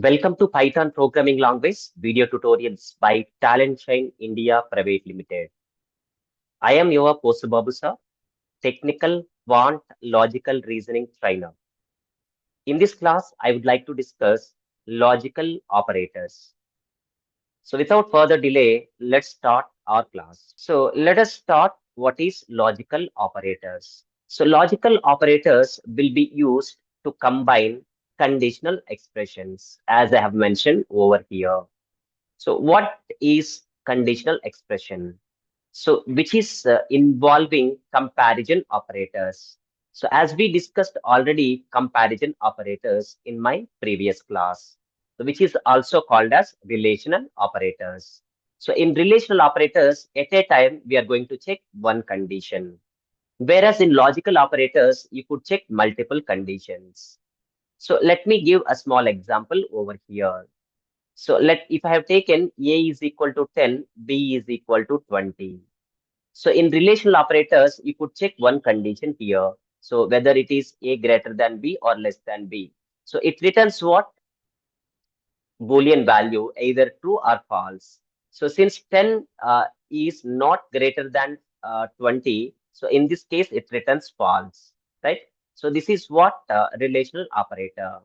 Welcome to Python Programming Language video tutorials by Shine India Pvt Limited. I am your Posubabu Sir, Technical Quant Logical Reasoning Trainer. In this class, I would like to discuss logical operators. So without further delay, let's start our class. So let us start what is logical operators. So logical operators will be used to combine conditional expressions as I have mentioned over here. So what is conditional expression? So which is involving comparison operators. So as we discussed already comparison operators in my previous class, so which is also called as relational operators. So in relational operators, at a time, we are going to check one condition. Whereas in logical operators, you could check multiple conditions. So let me give a small example over here. So if I have taken A is equal to 10, B is equal to 20. So in relational operators, you could check one condition here. So whether it is A greater than B or less than B. So it returns what? Boolean value, either true or false. So since 10 is not greater than 20, so in this case, it returns false, right? So this is what relational operator,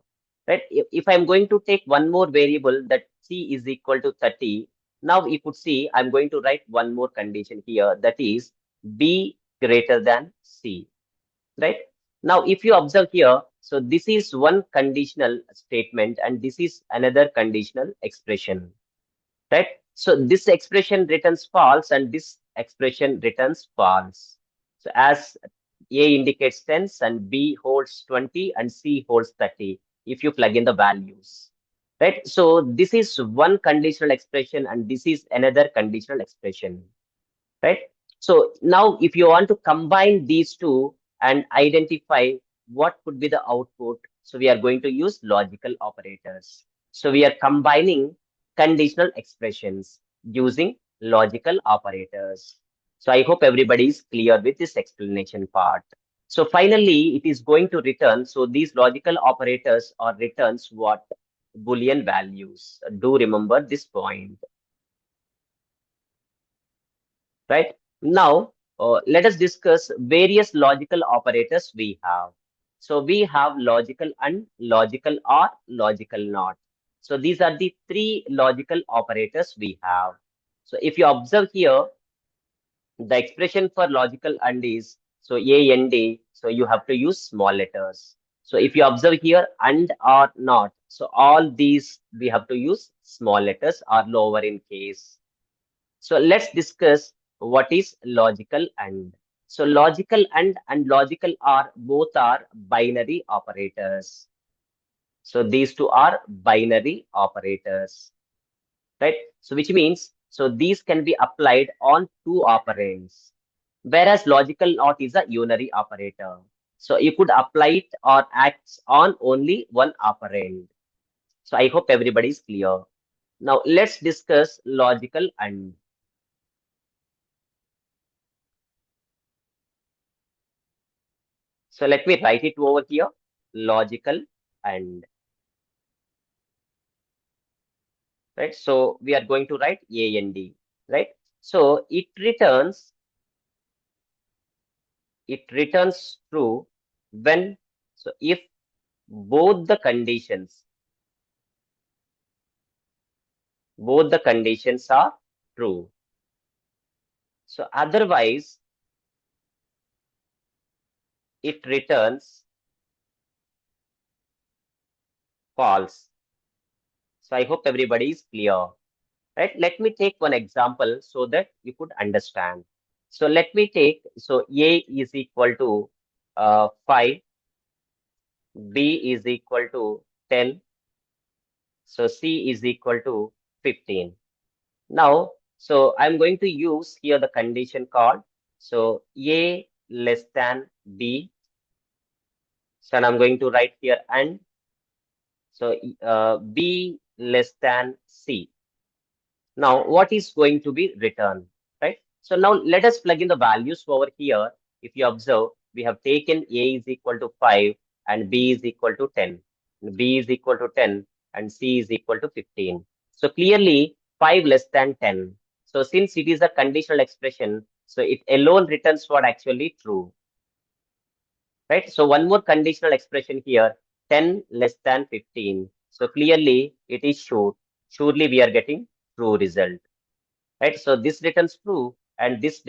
right? If I'm going to take one more variable that C is equal to 30, now you could see I'm going to write one more condition here, that is B greater than C, right? Now, if you observe here, so this is one conditional statement and this is another conditional expression, right? So this expression returns false and this expression returns false. So as A indicates 10 and B holds 20 and C holds 30 if you plug in the values, right? So this is one conditional expression and this is another conditional expression, right? So now if you want to combine these two and identify what could be the output, so we are going to use logical operators. So we are combining conditional expressions using logical operators. So I hope everybody is clear with this explanation part. So finally, it is going to return. So these logical operators are returns what? Boolean values. Do remember this point, right? Now, let us discuss various logical operators we have. So we have logical and, logical or, logical not. So these are the three logical operators we have. So if you observe here, the expression for logical and is, so A and D, so you have to use small letters. So if you observe here and or not, so all these we have to use small letters or lower in case. So let's discuss what is logical and. So logical and logical are both are binary operators. So these two are binary operators, right? So which means, so these can be applied on two operands, whereas logical not is a unary operator. So you could apply it or acts on only one operand. So I hope everybody is clear. Now let's discuss logical and. So let me write it over here, logical and, right? So we are going to write A and D, right? So it returns true when, so if both the conditions, are true. So otherwise, it returns false. So I hope everybody is clear. Right? Let me take one example so that you could understand. So let me take, so A is equal to 5, B is equal to 10, so C is equal to 15. Now, so I'm going to use here the condition called, so A less than B. So I'm going to write here and, so B less than C. Now, what is going to be returned, right? So now let us plug in the values over here. If you observe, we have taken A is equal to 5 and B is equal to 10. B is equal to 10 and C is equal to 15. So clearly 5 less than 10. So since it is a conditional expression, so it alone returns what actually true, right? So one more conditional expression here, 10 less than 15. So clearly it is sure. Surely we are getting true result, right? So this returns true and this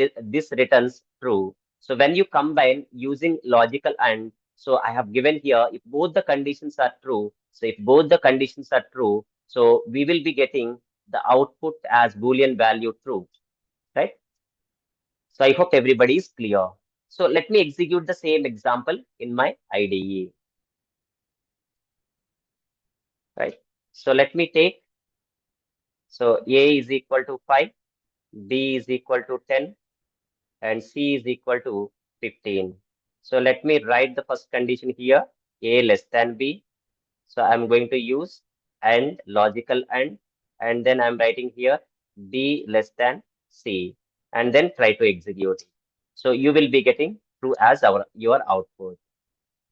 returns true. So when you combine using logical and, so I have given here, if both the conditions are true, so if both the conditions are true, so we will be getting the output as Boolean value true, right? So I hope everybody is clear. So let me execute the same example in my IDE, right? So let me take, so A is equal to 5, B is equal to 10, and C is equal to 15. So let me write the first condition here, A less than B. So I'm going to use AND, logical and then I'm writing here B less than C, and then try to execute it. So you will be getting true as your output,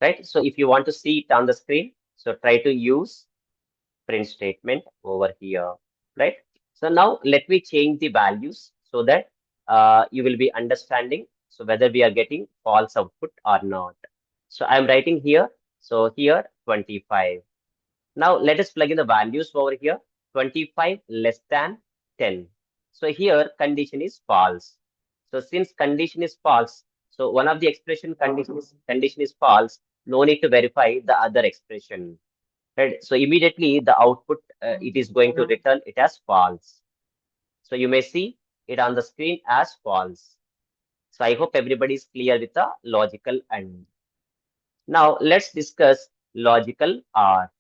right? So if you want to see it on the screen, so try to use print statement over here, right? So now let me change the values so that you will be understanding so whether we are getting false output or not. So I'm writing here, so here 25. Now let us plug in the values over here, 25 less than 10. So here condition is false. So since condition is false, so one of the expression condition is false, no need to verify the other expression. Right? So immediately the output, it is going to return it as false. So you may see it on the screen as false. So I hope everybody is clear with the logical and. Now let's discuss logical or.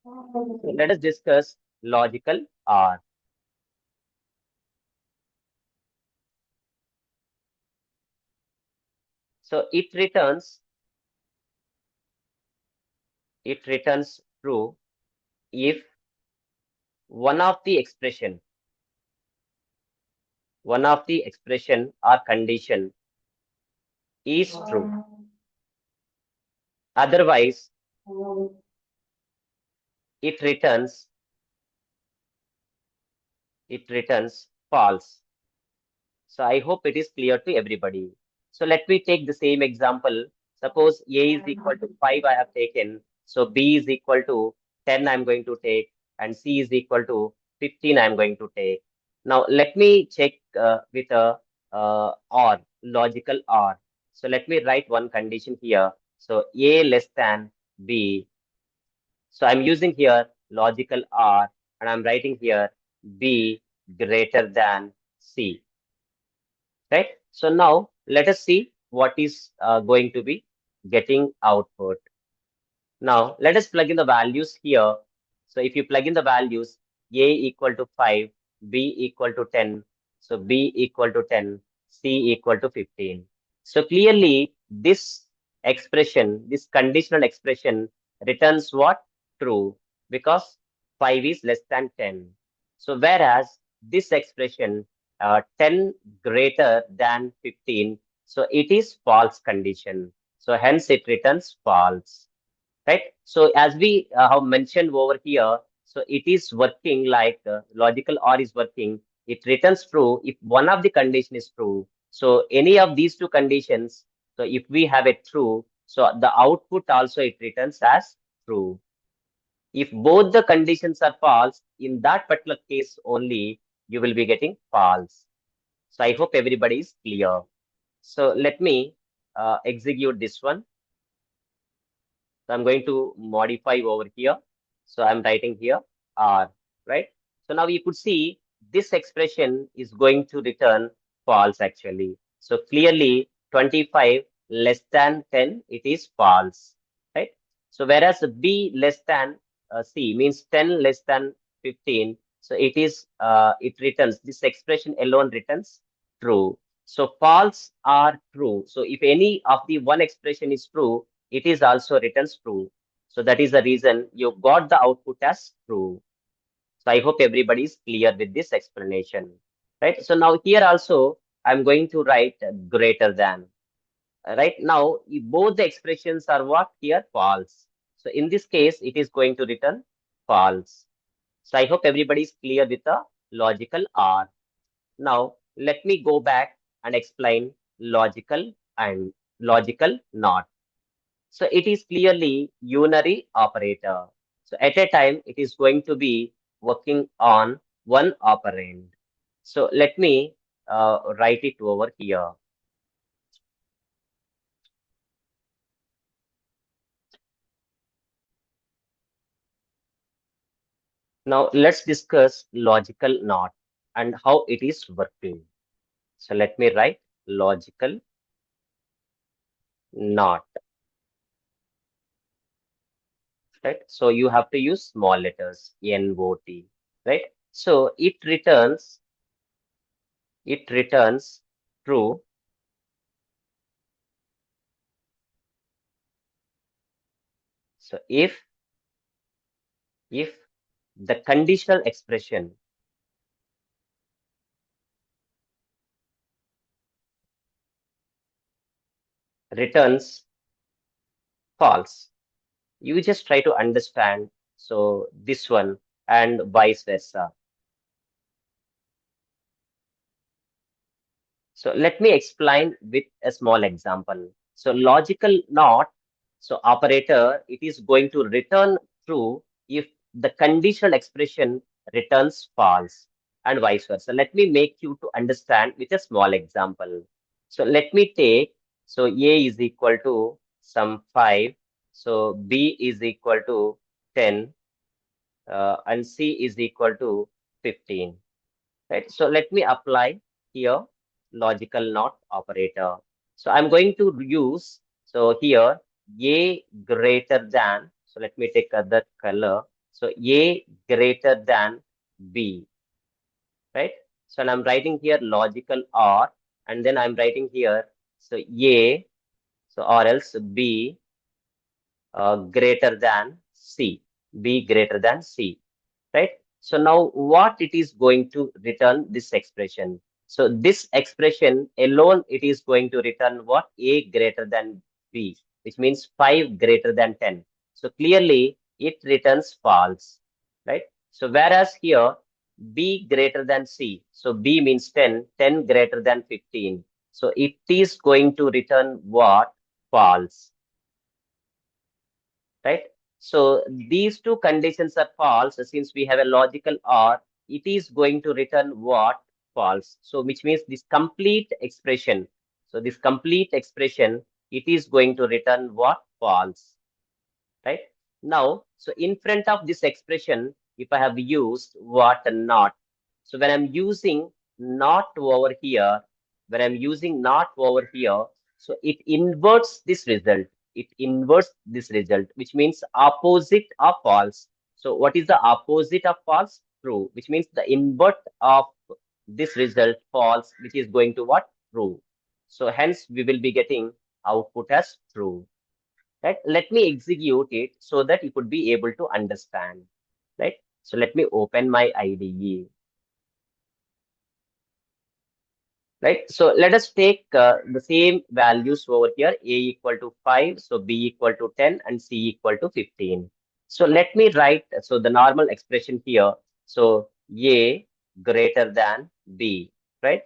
So let us discuss logical or. So it returns true if one of the expression or condition is true. Otherwise, it returns false. So I hope it is clear to everybody. So let me take the same example. Suppose A is equal to 5 I have taken. So B is equal to 10 I'm going to take, and C is equal to 15 I'm going to take. Now let me check with a OR, logical OR. So let me write one condition here. So A less than B. So I'm using here logical OR and I'm writing here B greater than C, right? So now let us see what is going to be getting output. Now let us plug in the values here. So if you plug in the values, A equal to 5, B equal to 10, so B equal to 10, C equal to 15. So clearly this conditional expression returns what? True, because 5 is less than 10. So whereas this expression 10 greater than 15, so it is false condition. So hence it returns false, right? So as we have mentioned over here, so it is working like logical OR is working. It returns true if one of the condition is true. So any of these two conditions, so if we have a true, so the output also it returns as true. If both the conditions are false, in that particular case only, you will be getting false. So I hope everybody is clear. So let me execute this one. So I'm going to modify over here. So I'm writing here R, right? So now you could see this expression is going to return false actually. So clearly 25 less than 10, it is false, right? So whereas B less than C means 10 less than 15. So it returns, this expression alone returns true. So false or true. So if any of the one expression is true, it is also returns true. So that is the reason you got the output as true. So I hope everybody is clear with this explanation, right? So now here also I'm going to write greater than. Right now, both the expressions are what here? False. So in this case, it is going to return false. So I hope everybody is clear with the logical OR. Now, let me go back and explain logical and logical NOT. So it is clearly unary operator. So at a time, it is going to be working on one operand. So let me write it over here. Now let's discuss logical NOT and how it is working. So let me write logical NOT. Right? So you have to use small letters, NOT, right? So it returns true so if the conditional expression returns false, you just try to understand. So this one and vice versa. So let me explain with a small example. So logical NOT, so operator, it is going to return true if the conditional expression returns false and vice versa. Let me make you to understand with a small example. So let me take, so A is equal to some 5, so B is equal to 10, and C is equal to 15. Right? So let me apply here logical NOT operator. So I'm going to use, so here A greater than, so let me take other color. So A greater than B, right? So I'm writing here logical OR, and then I'm writing here, so A, so or else B greater than C, B greater than C, right? So now what it is going to return this expression? So this expression alone, it is going to return what? A greater than B, which means 5 greater than 10. So clearly it returns false, right? So whereas here B greater than C, so B means 10, 10 greater than 15. So it is going to return what? False, right? So these two conditions are false. Since we have a logical OR, it is going to return what? False. So which means this complete expression. So this complete expression, it is going to return what? False, right? Now, so in front of this expression, if I have used what? Not. So when I'm using not over here, when I'm using not over here, so it inverts this result. It inverts this result, which means opposite of false. So what is the opposite of false? True, which means the invert of this result false, which is going to what? True. So hence we will be getting output as true. Right? Let me execute it so that you could be able to understand. Right? So let me open my IDE. Right? So let us take the same values over here, A equal to 5, so B equal to 10, and C equal to 15. So let me write, so the normal expression here, so A greater than B, right?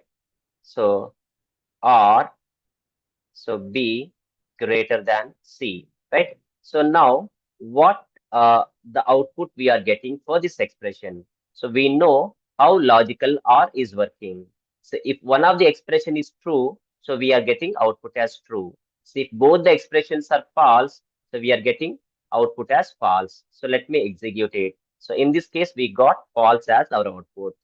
So or so B greater than C, right? So now what the output we are getting for this expression? So we know how logical OR is working. So if one of the expression is true, so we are getting output as true. So if both the expressions are false, so we are getting output as false. So let me execute it. So in this case, we got false as our output.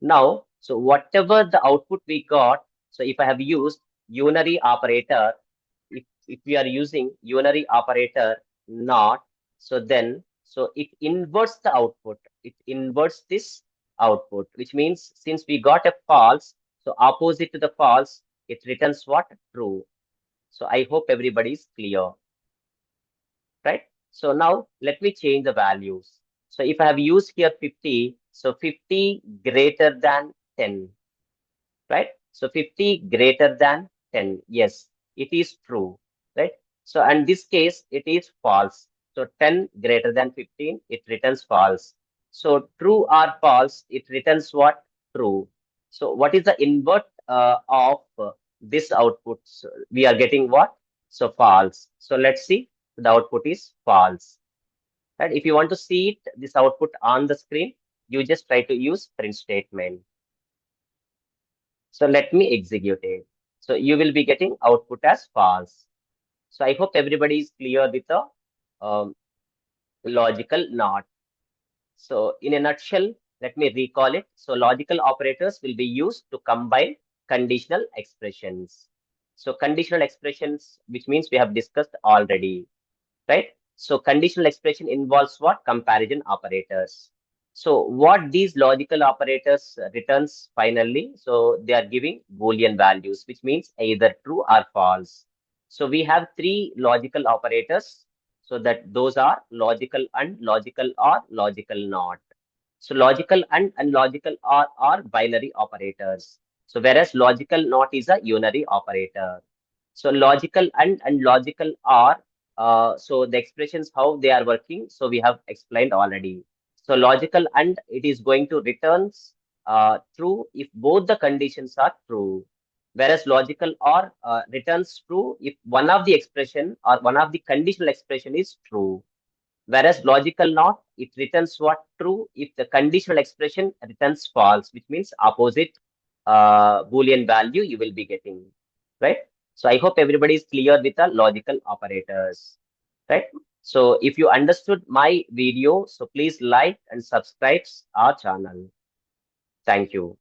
Now, so whatever the output we got, so if I have used unary operator, if we are using unary operator not, so then, so it inverts the output. It inverts this output, which means since we got a false, so opposite to the false, it returns what? True. So I hope everybody is clear, right? So now let me change the values. So if I have used here 50, so 50 greater than 10, right? So 50 greater than 10. Yes, it is true, right? So, and this case, it is false. So 10 greater than 15, it returns false. So true or false, it returns what? True. So what is the invert of this output? So we are getting what? So false. So let's see. The output is false. And if you want to see it, this output on the screen, you just try to use print statement. So let me execute it. So you will be getting output as false. So I hope everybody is clear with the um, logical NOT. So in a nutshell, let me recall it. So logical operators will be used to combine conditional expressions. So conditional expressions, which means we have discussed already, right? So conditional expression involves what? Comparison operators. So what these logical operators returns finally, so they are giving Boolean values, which means either true or false. So we have three logical operators. So that those are logical and, logical or, logical not. So logical and logical are binary operators. So whereas logical not is a unary operator. So logical and logical are, so the expressions how they are working. So we have explained already. So logical and it is going to returns true if both the conditions are true. Whereas logical or returns true if one of the expression or one of the conditional expression is true. Whereas logical not, it returns what? True if the conditional expression returns false, which means opposite Boolean value you will be getting, right? So I hope everybody is clear with the logical operators, right? So if you understood my video, so please like and subscribe our channel. Thank you.